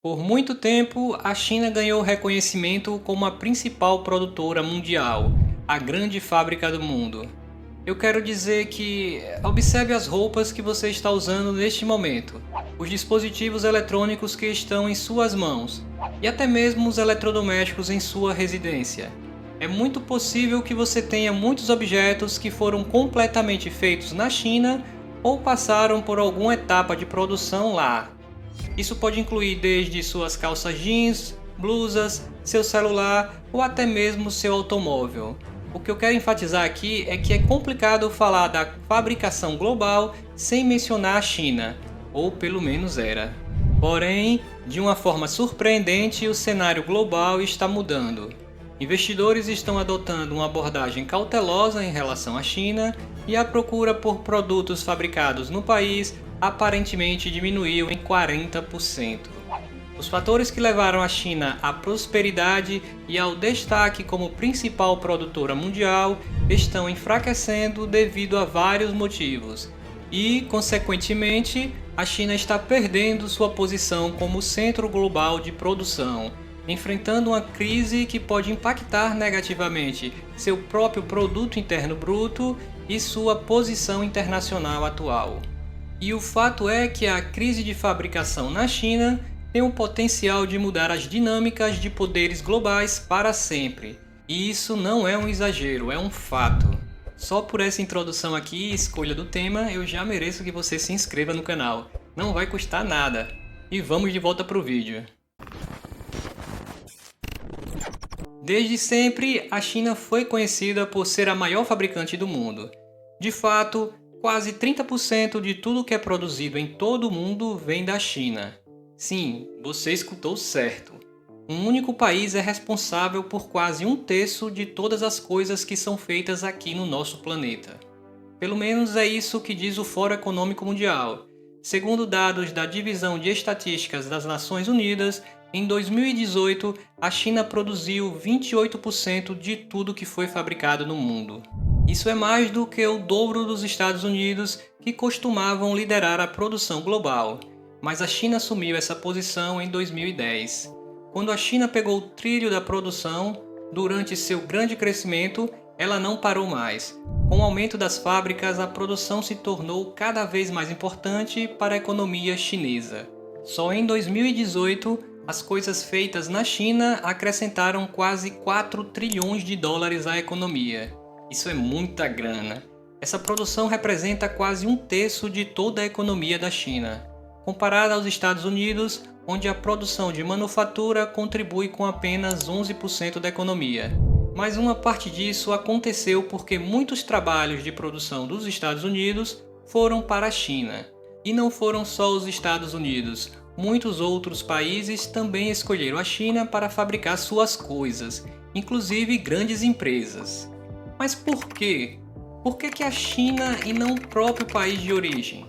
Por muito tempo, a China ganhou reconhecimento como a principal produtora mundial, a grande fábrica do mundo. Eu quero dizer que observe as roupas que você está usando neste momento, os dispositivos eletrônicos que estão em suas mãos e até mesmo os eletrodomésticos em sua residência. É muito possível que você tenha muitos objetos que foram completamente feitos na China ou passaram por alguma etapa de produção lá. Isso pode incluir desde suas calças jeans, blusas, seu celular ou até mesmo seu automóvel. O que eu quero enfatizar aqui é que é complicado falar da fabricação global sem mencionar a China, ou pelo menos era. Porém, de uma forma surpreendente, o cenário global está mudando. Investidores estão adotando uma abordagem cautelosa em relação à China e a procura por produtos fabricados no país aparentemente diminuiu em 40%. Os fatores que levaram a China à prosperidade e ao destaque como principal produtora mundial estão enfraquecendo devido a vários motivos. E, consequentemente, a China está perdendo sua posição como centro global de produção, enfrentando uma crise que pode impactar negativamente seu próprio produto interno bruto e sua posição internacional atual. E o fato é que a crise de fabricação na China tem o potencial de mudar as dinâmicas de poderes globais para sempre. E isso não é um exagero, é um fato. Só por essa introdução aqui e escolha do tema, eu já mereço que você se inscreva no canal. Não vai custar nada. E vamos de volta pro vídeo. Desde sempre, a China foi conhecida por ser a maior fabricante do mundo. De fato, quase 30% de tudo que é produzido em todo o mundo vem da China. Sim, você escutou certo. Um único país é responsável por quase um terço de todas as coisas que são feitas aqui no nosso planeta. Pelo menos é isso que diz o Fórum Econômico Mundial. Segundo dados da Divisão de Estatísticas das Nações Unidas, em 2018, a China produziu 28% de tudo que foi fabricado no mundo. Isso é mais do que o dobro dos Estados Unidos, que costumavam liderar a produção global. Mas a China assumiu essa posição em 2010. Quando a China pegou o trilho da produção, durante seu grande crescimento, ela não parou mais. Com o aumento das fábricas, a produção se tornou cada vez mais importante para a economia chinesa. Só em 2018, as coisas feitas na China acrescentaram quase 4 trilhões de dólares à economia. Isso é muita grana. Essa produção representa quase um terço de toda a economia da China, comparada aos Estados Unidos, onde a produção de manufatura contribui com apenas 11% da economia. Mas uma parte disso aconteceu porque muitos trabalhos de produção dos Estados Unidos foram para a China. E não foram só os Estados Unidos. Muitos outros países também escolheram a China para fabricar suas coisas, inclusive grandes empresas. Mas por quê? Por que a China e não o próprio país de origem?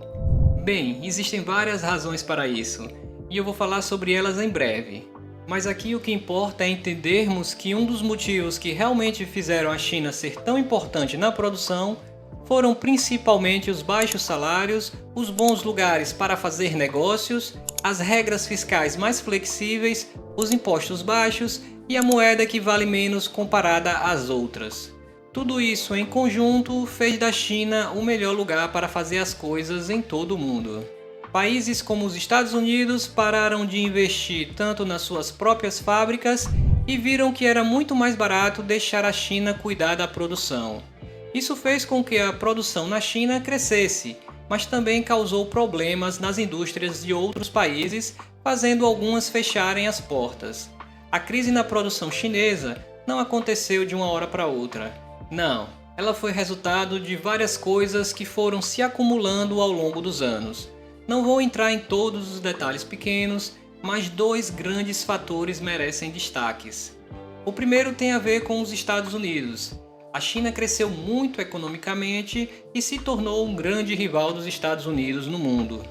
Bem, existem várias razões para isso, e eu vou falar sobre elas em breve. Mas aqui o que importa é entendermos que um dos motivos que realmente fizeram a China ser tão importante na produção foram principalmente os baixos salários, os bons lugares para fazer negócios, as regras fiscais mais flexíveis, os impostos baixos e a moeda que vale menos comparada às outras. Tudo isso em conjunto fez da China o melhor lugar para fazer as coisas em todo o mundo. Países como os Estados Unidos pararam de investir tanto nas suas próprias fábricas e viram que era muito mais barato deixar a China cuidar da produção. Isso fez com que a produção na China crescesse, mas também causou problemas nas indústrias de outros países, fazendo algumas fecharem as portas. A crise na produção chinesa não aconteceu de uma hora para outra. Não, ela foi resultado de várias coisas que foram se acumulando ao longo dos anos. Não vou entrar em todos os detalhes pequenos, mas dois grandes fatores merecem destaques. O primeiro tem a ver com os Estados Unidos. A China cresceu muito economicamente e se tornou um grande rival dos Estados Unidos no mundo.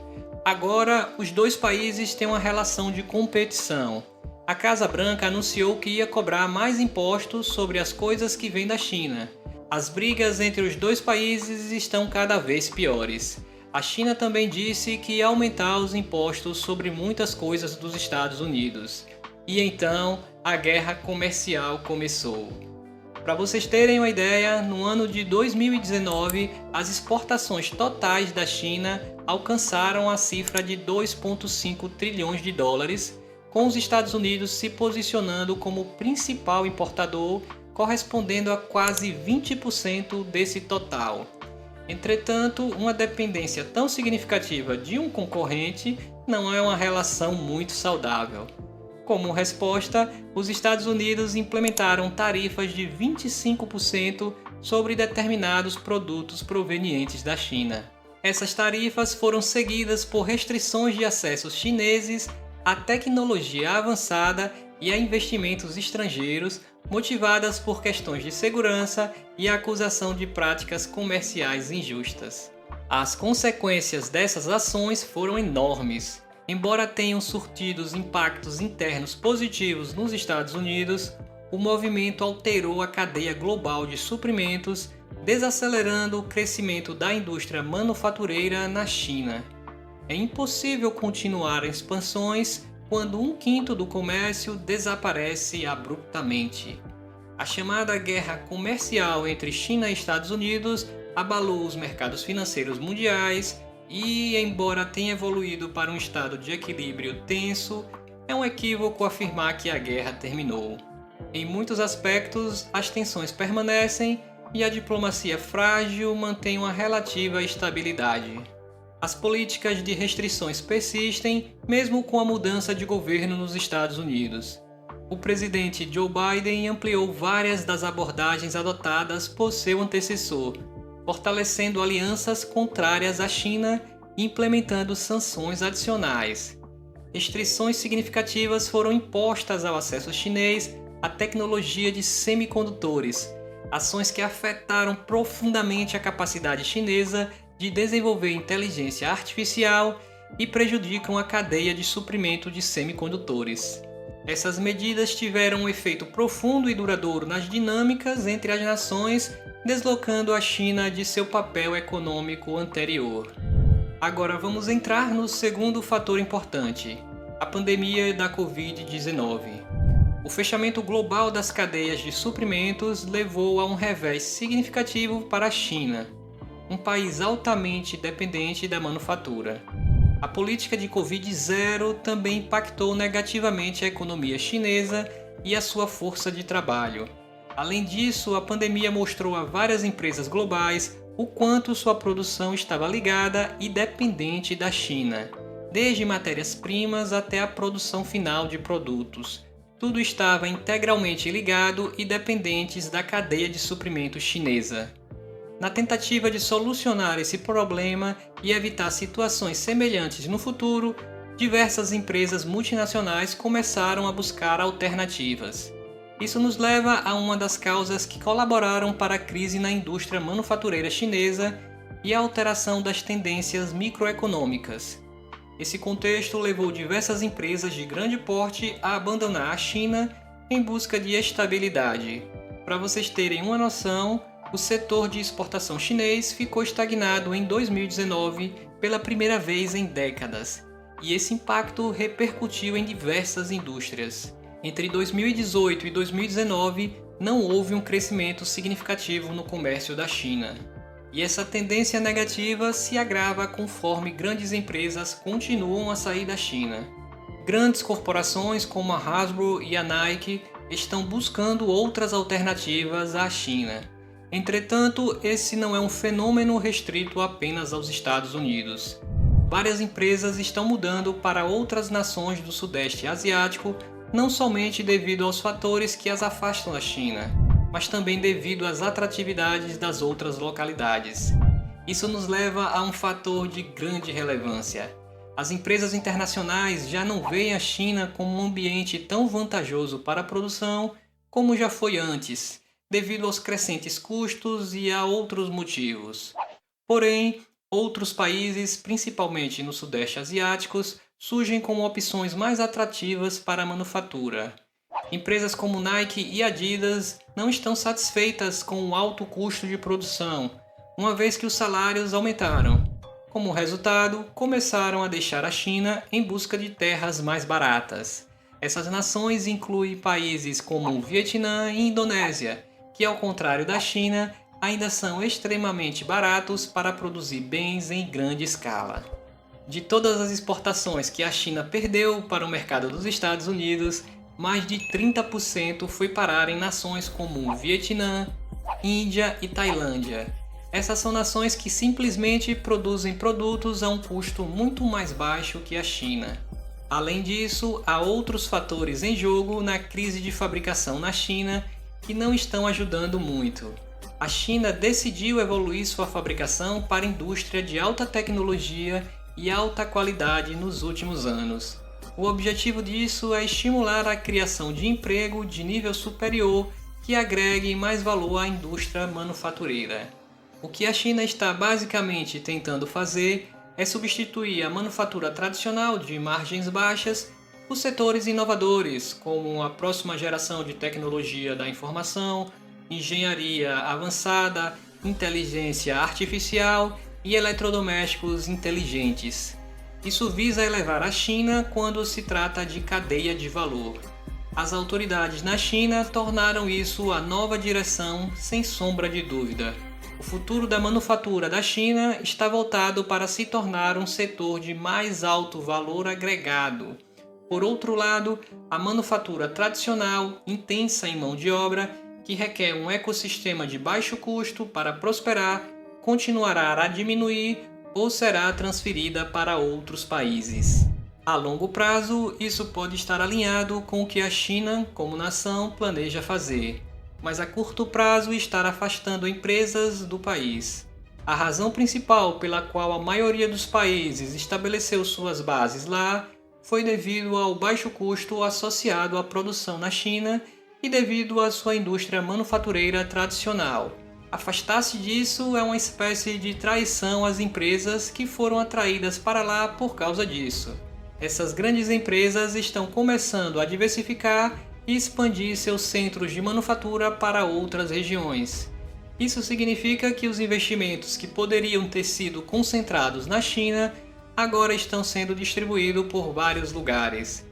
Agora, os dois países têm uma relação de competição. A Casa Branca anunciou que ia cobrar mais impostos sobre as coisas que vêm da China. As brigas entre os dois países estão cada vez piores. A China também disse que ia aumentar os impostos sobre muitas coisas dos Estados Unidos. E então a guerra comercial começou. Para vocês terem uma ideia, no ano de 2019, as exportações totais da China alcançaram a cifra de 2,5 trilhões de dólares, com os Estados Unidos se posicionando como principal importador, correspondendo a quase 20% desse total. Entretanto, uma dependência tão significativa de um concorrente não é uma relação muito saudável. Como resposta, os Estados Unidos implementaram tarifas de 25% sobre determinados produtos provenientes da China. Essas tarifas foram seguidas por restrições de acessos chineses à tecnologia avançada e a investimentos estrangeiros, motivadas por questões de segurança e a acusação de práticas comerciais injustas. As consequências dessas ações foram enormes. Embora tenham surtido impactos internos positivos nos Estados Unidos, o movimento alterou a cadeia global de suprimentos, desacelerando o crescimento da indústria manufatureira na China. É impossível continuar expansões quando 1/5 do comércio desaparece abruptamente. A chamada guerra comercial entre China e Estados Unidos abalou os mercados financeiros mundiais e, embora tenha evoluído para um estado de equilíbrio tenso, é um equívoco afirmar que a guerra terminou. Em muitos aspectos, as tensões permanecem e a diplomacia frágil mantém uma relativa estabilidade. As políticas de restrições persistem, mesmo com a mudança de governo nos Estados Unidos. O presidente Joe Biden ampliou várias das abordagens adotadas por seu antecessor, fortalecendo alianças contrárias à China e implementando sanções adicionais. Restrições significativas foram impostas ao acesso chinês à tecnologia de semicondutores, ações que afetaram profundamente a capacidade chinesa de desenvolver inteligência artificial e prejudicam a cadeia de suprimento de semicondutores. Essas medidas tiveram um efeito profundo e duradouro nas dinâmicas entre as nações, deslocando a China de seu papel econômico anterior. Agora vamos entrar no segundo fator importante, a pandemia da Covid-19. O fechamento global das cadeias de suprimentos levou a um revés significativo para a China, um país altamente dependente da manufatura. A política de Covid-0 também impactou negativamente a economia chinesa e a sua força de trabalho. Além disso, a pandemia mostrou a várias empresas globais o quanto sua produção estava ligada e dependente da China, desde matérias-primas até a produção final de produtos. Tudo estava integralmente ligado e dependentes da cadeia de suprimentos chinesa. Na tentativa de solucionar esse problema e evitar situações semelhantes no futuro, diversas empresas multinacionais começaram a buscar alternativas. Isso nos leva a uma das causas que colaboraram para a crise na indústria manufatureira chinesa e a alteração das tendências microeconômicas. Esse contexto levou diversas empresas de grande porte a abandonar a China em busca de estabilidade. Para vocês terem uma noção, o setor de exportação chinês ficou estagnado em 2019 pela primeira vez em décadas, e esse impacto repercutiu em diversas indústrias. Entre 2018 e 2019, não houve um crescimento significativo no comércio da China. E essa tendência negativa se agrava conforme grandes empresas continuam a sair da China. Grandes corporações como a Hasbro e a Nike estão buscando outras alternativas à China. Entretanto, esse não é um fenômeno restrito apenas aos Estados Unidos. Várias empresas estão mudando para outras nações do Sudeste Asiático, não somente devido aos fatores que as afastam da China, mas também devido às atratividades das outras localidades. Isso nos leva a um fator de grande relevância. As empresas internacionais já não veem a China como um ambiente tão vantajoso para a produção como já foi antes, devido aos crescentes custos e a outros motivos. Porém, outros países, principalmente no Sudeste Asiático, surgem como opções mais atrativas para a manufatura. Empresas como Nike e Adidas não estão satisfeitas com o alto custo de produção, uma vez que os salários aumentaram. Como resultado, começaram a deixar a China em busca de terras mais baratas. Essas nações incluem países como o Vietnã e Indonésia, que, ao contrário da China, ainda são extremamente baratos para produzir bens em grande escala. De todas as exportações que a China perdeu para o mercado dos Estados Unidos, mais de 30% foi parar em nações como o Vietnã, Índia e Tailândia. Essas são nações que simplesmente produzem produtos a um custo muito mais baixo que a China. Além disso, há outros fatores em jogo na crise de fabricação na China que não estão ajudando muito. A China decidiu evoluir sua fabricação para a indústria de alta tecnologia e alta qualidade nos últimos anos. O objetivo disso é estimular a criação de emprego de nível superior que agregue mais valor à indústria manufatureira. O que a China está basicamente tentando fazer é substituir a manufatura tradicional de margens baixas por setores inovadores, como a próxima geração de tecnologia da informação, engenharia avançada, inteligência artificial e eletrodomésticos inteligentes. Isso visa elevar a China quando se trata de cadeia de valor. As autoridades na China tornaram isso a nova direção, sem sombra de dúvida. O futuro da manufatura da China está voltado para se tornar um setor de mais alto valor agregado. Por outro lado, a manufatura tradicional, intensa em mão de obra, que requer um ecossistema de baixo custo para prosperar, continuará a diminuir ou será transferida para outros países. A longo prazo, isso pode estar alinhado com o que a China, como nação, planeja fazer, mas a curto prazo estar afastando empresas do país. A razão principal pela qual a maioria dos países estabeleceu suas bases lá foi devido ao baixo custo associado à produção na China e devido à sua indústria manufatureira tradicional. Afastar-se disso é uma espécie de traição às empresas que foram atraídas para lá por causa disso. Essas grandes empresas estão começando a diversificar e expandir seus centros de manufatura para outras regiões. Isso significa que os investimentos que poderiam ter sido concentrados na China agora estão sendo distribuídos por vários lugares.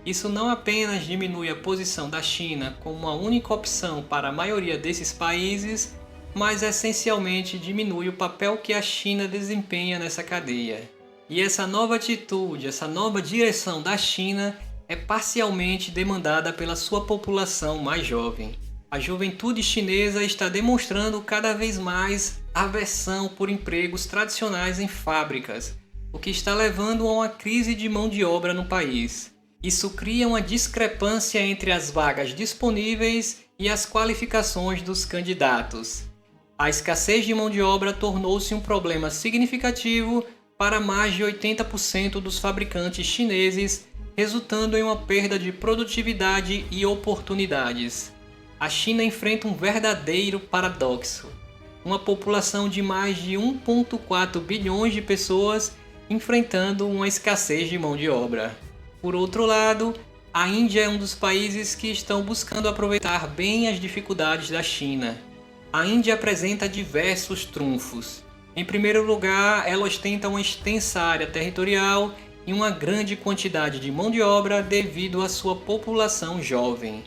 Isso não apenas diminui a posição da China como a única opção para a maioria desses países, mas essencialmente diminui o papel que a China desempenha nessa cadeia. E essa nova atitude, essa nova direção da China é parcialmente demandada pela sua população mais jovem. A juventude chinesa está demonstrando cada vez mais aversão por empregos tradicionais em fábricas, o que está levando a uma crise de mão de obra no país. Isso cria uma discrepância entre as vagas disponíveis e as qualificações dos candidatos. A escassez de mão de obra tornou-se um problema significativo para mais de 80% dos fabricantes chineses, resultando em uma perda de produtividade e oportunidades. A China enfrenta um verdadeiro paradoxo. Uma população de mais de 1,4 bilhões de pessoas enfrentando uma escassez de mão de obra. Por outro lado, a Índia é um dos países que estão buscando aproveitar bem as dificuldades da China. A Índia apresenta diversos trunfos. Em primeiro lugar, ela ostenta uma extensa área territorial e uma grande quantidade de mão de obra devido à sua população jovem.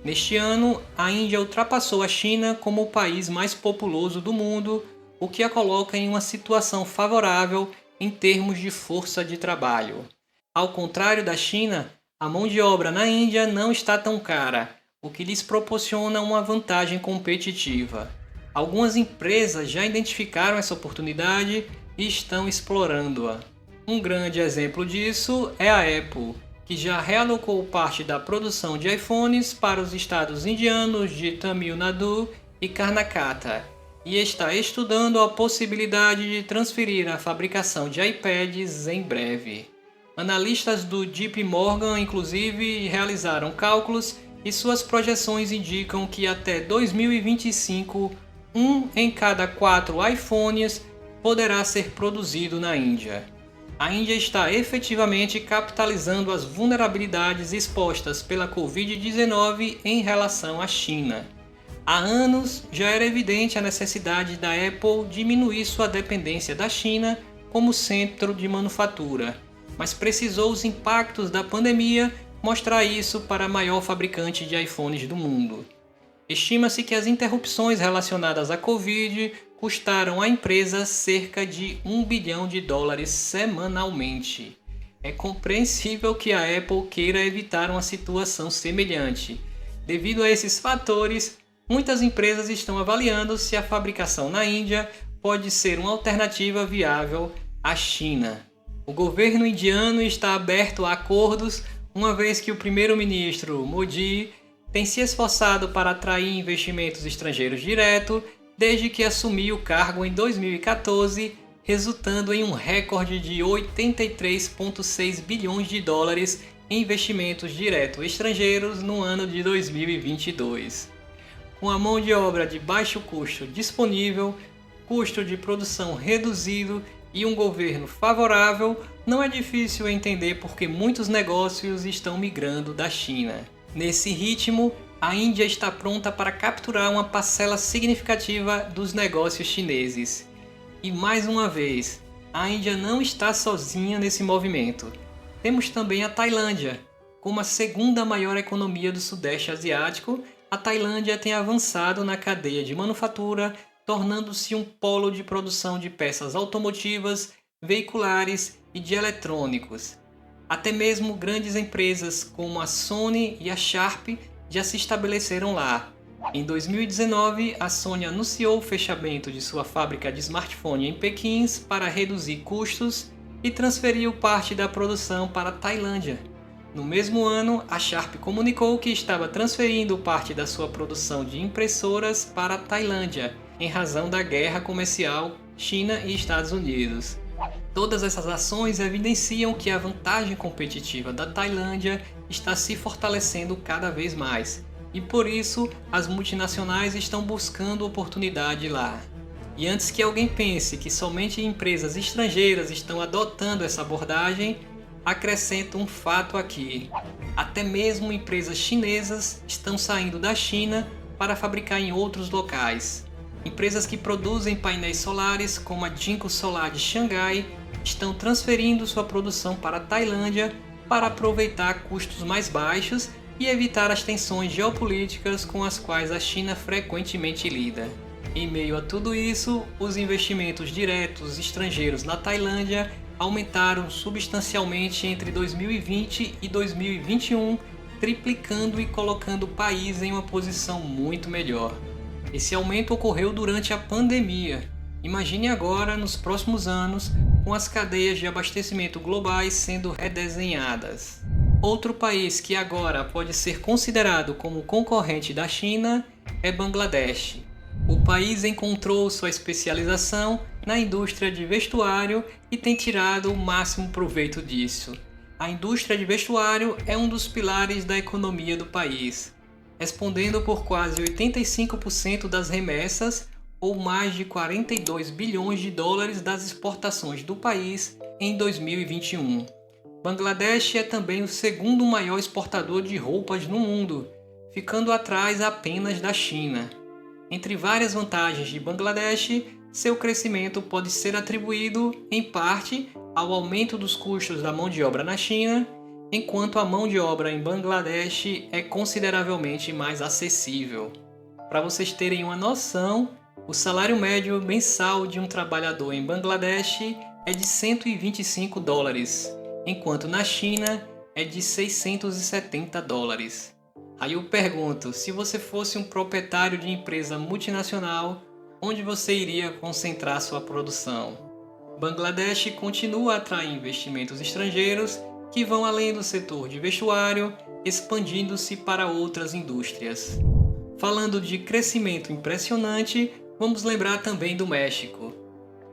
Neste ano, a Índia ultrapassou a China como o país mais populoso do mundo, o que a coloca em uma situação favorável em termos de força de trabalho. Ao contrário da China, a mão de obra na Índia não está tão cara, o que lhes proporciona uma vantagem competitiva. Algumas empresas já identificaram essa oportunidade e estão explorando-a. Um grande exemplo disso é a Apple, que já realocou parte da produção de iPhones para os estados indianos de Tamil Nadu e Karnataka, e está estudando a possibilidade de transferir a fabricação de iPads em breve. Analistas do JP Morgan, inclusive, realizaram cálculos e suas projeções indicam que até 2025, 1 em cada 4 iPhones poderá ser produzido na Índia. A Índia está efetivamente capitalizando as vulnerabilidades expostas pela Covid-19 em relação à China. Há anos já era evidente a necessidade da Apple diminuir sua dependência da China como centro de manufatura, mas precisou os impactos da pandemia mostrar isso para a maior fabricante de iPhones do mundo. Estima-se que as interrupções relacionadas à Covid custaram à empresa cerca de $1 bilhão semanalmente. É compreensível que a Apple queira evitar uma situação semelhante. Devido a esses fatores, muitas empresas estão avaliando se a fabricação na Índia pode ser uma alternativa viável à China. O governo indiano está aberto a acordos, uma vez que o primeiro-ministro Modi tem se esforçado para atrair investimentos estrangeiros direto desde que assumiu o cargo em 2014, resultando em um recorde de $83,6 bilhões em investimentos diretos estrangeiros no ano de 2022. Com a mão de obra de baixo custo disponível, custo de produção reduzido e um governo favorável, não é difícil entender por que muitos negócios estão migrando da China. Nesse ritmo, a Índia está pronta para capturar uma parcela significativa dos negócios chineses. E mais uma vez, a Índia não está sozinha nesse movimento. Temos também a Tailândia. Como a segunda maior economia do Sudeste Asiático, a Tailândia tem avançado na cadeia de manufatura, tornando-se um polo de produção de peças automotivas, veiculares e de eletrônicos. Até mesmo grandes empresas como a Sony e a Sharp já se estabeleceram lá. Em 2019, a Sony anunciou o fechamento de sua fábrica de smartphone em Pequim para reduzir custos e transferiu parte da produção para a Tailândia. No mesmo ano, a Sharp comunicou que estava transferindo parte da sua produção de impressoras para a Tailândia, em razão da guerra comercial China e Estados Unidos. Todas essas ações evidenciam que a vantagem competitiva da Tailândia está se fortalecendo cada vez mais, e por isso as multinacionais estão buscando oportunidade lá. E antes que alguém pense que somente empresas estrangeiras estão adotando essa abordagem, acrescento um fato aqui. Até mesmo empresas chinesas estão saindo da China para fabricar em outros locais. Empresas que produzem painéis solares, como a Jinko Solar de Xangai, estão transferindo sua produção para a Tailândia para aproveitar custos mais baixos e evitar as tensões geopolíticas com as quais a China frequentemente lida. Em meio a tudo isso, os investimentos diretos estrangeiros na Tailândia aumentaram substancialmente entre 2020 e 2021, triplicando e colocando o país em uma posição muito melhor. Esse aumento ocorreu durante a pandemia. Imagine agora, nos próximos anos, com as cadeias de abastecimento globais sendo redesenhadas. Outro país que agora pode ser considerado como concorrente da China é Bangladesh. O país encontrou sua especialização na indústria de vestuário e tem tirado o máximo proveito disso. A indústria de vestuário é um dos pilares da economia do país, respondendo por quase 85% das remessas, ou mais de $42 bilhões das exportações do país em 2021. Bangladesh é também o segundo maior exportador de roupas no mundo, ficando atrás apenas da China. Entre várias vantagens de Bangladesh, seu crescimento pode ser atribuído, em parte, ao aumento dos custos da mão de obra na China, enquanto a mão de obra em Bangladesh é consideravelmente mais acessível. Para vocês terem uma noção, o salário médio mensal de um trabalhador em Bangladesh é de $125, enquanto na China é de $670. Aí eu pergunto, se você fosse um proprietário de empresa multinacional, onde você iria concentrar sua produção? Bangladesh continua a atrair investimentos estrangeiros que vão além do setor de vestuário, expandindo-se para outras indústrias. Falando de crescimento impressionante, vamos lembrar também do México.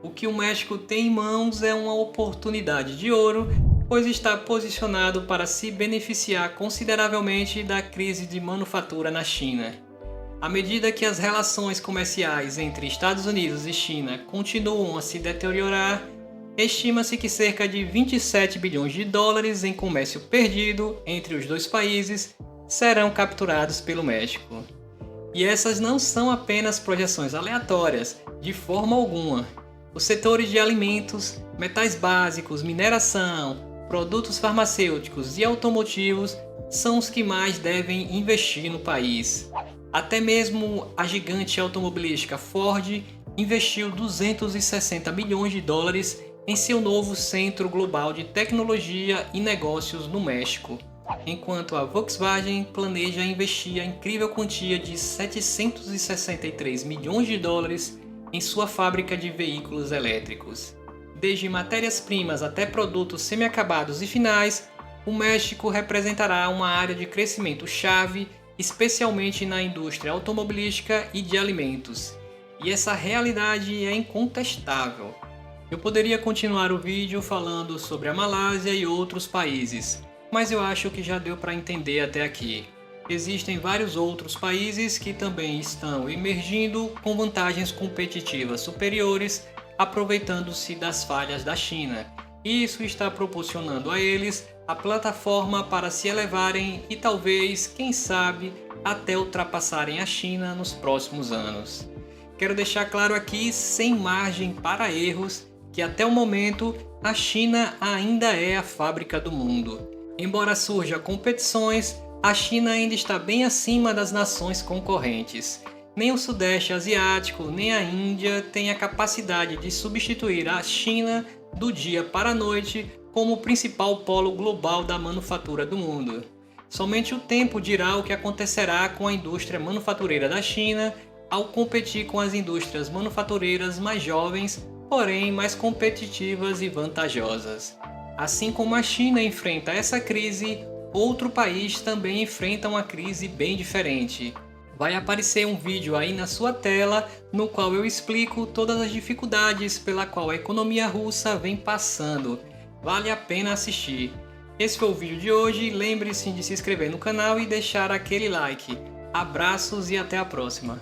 O que o México tem em mãos é uma oportunidade de ouro, pois está posicionado para se beneficiar consideravelmente da crise de manufatura na China. À medida que as relações comerciais entre Estados Unidos e China continuam a se deteriorar, estima-se que cerca de $27 bilhões em comércio perdido entre os dois países serão capturados pelo México. E essas não são apenas projeções aleatórias, de forma alguma. Os setores de alimentos, Metais básicos, mineração, produtos farmacêuticos e automotivos são os que mais devem investir no país. Até mesmo a gigante automobilística Ford investiu 260 milhões de dólares em seu novo Centro Global de Tecnologia e Negócios no México, enquanto a Volkswagen planeja investir a incrível quantia de 763 milhões de dólares em sua fábrica de veículos elétricos. Desde matérias-primas até produtos semi-acabados e finais, o México representará uma área de crescimento chave, especialmente na indústria automobilística e de alimentos. E essa realidade é incontestável. Eu poderia continuar o vídeo falando sobre a Malásia e outros países, mas eu acho que já deu para entender até aqui. Existem vários outros países que também estão emergindo com vantagens competitivas superiores, aproveitando-se das falhas da China. E isso está proporcionando a eles a plataforma para se elevarem e talvez, quem sabe, até ultrapassarem a China nos próximos anos. Quero deixar claro aqui, sem margem para erros, que até o momento a China ainda é a fábrica do mundo. Embora surja competições, a China ainda está bem acima das nações concorrentes. Nem o Sudeste Asiático, nem a Índia têm a capacidade de substituir a China do dia para a noite como o principal polo global da manufatura do mundo. Somente o tempo dirá o que acontecerá com a indústria manufatureira da China ao competir com as indústrias manufatureiras mais jovens, porém mais competitivas e vantajosas. Assim como a China enfrenta essa crise, outro país também enfrenta uma crise bem diferente. Vai aparecer um vídeo aí na sua tela no qual eu explico todas as dificuldades pela qual a economia russa vem passando. Vale a pena assistir. Esse foi o vídeo de hoje, lembre-se de se inscrever no canal e deixar aquele like. Abraços e até a próxima.